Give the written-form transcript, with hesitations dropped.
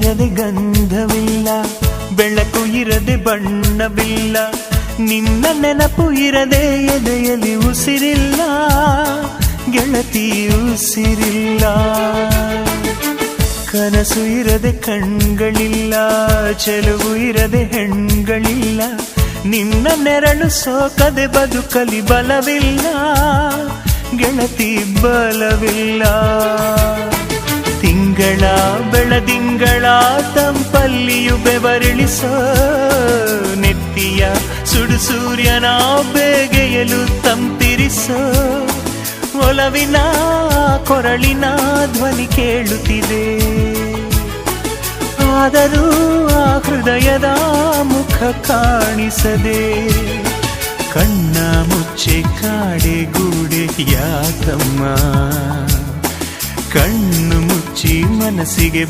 ಇರದೆ ಗಂಧವಿಲ್ಲ, ಬೆಳಕು ಇರದೆ ಬಣ್ಣವಿಲ್ಲ, ನಿನ್ನ ನೆನಪು ಇರದೆ ಎದೆಯಲ್ಲಿ ಉಸಿರಿಲ್ಲ, ಗೆಳತಿ ಉಸಿರಿಲ್ಲ. ಕನಸು ಇರದೆ ಕಣ್ಗಳಿಲ್ಲ, ಚೆಲುವು ಇರದೆ ಹೆಣ್ಗಳಿಲ್ಲ, ನಿನ್ನ ನೆರಳು ಸೋಕದೆ ಬದುಕಲಿ ಬಲವಿಲ್ಲ, ಗೆಳತಿ ಬಲವಿಲ್ಲ. ತಿಂಗಳ ಬೆಳದಿಂಗಳ ತಂಪಲ್ಲಿಯು ಬೆವರಿಳಿಸೋ, ನೆತ್ತಿಯ ಸುಡು ಸೂರ್ಯನ ಬೇಗೆಯಲು ತಂಪಿರಿಸೋ, ಒಲವಿನ ಕೊರಳಿನ ಧ್ವನಿ ಕೇಳುತ್ತಿದೆ, ಆದರೂ ಆ ಹೃದಯದ ಮುಖ ಕಾಣಿಸದೆ. ಕಣ್ಣ ಮುಚ್ಚೆ ಕಾಡೆ ಗೂಡೆ ಯಾಕಮ್ಮ, ಕಣ್ಣು ಮುಚ್ಚಿ ಮನಸ್ಸಿಗೆ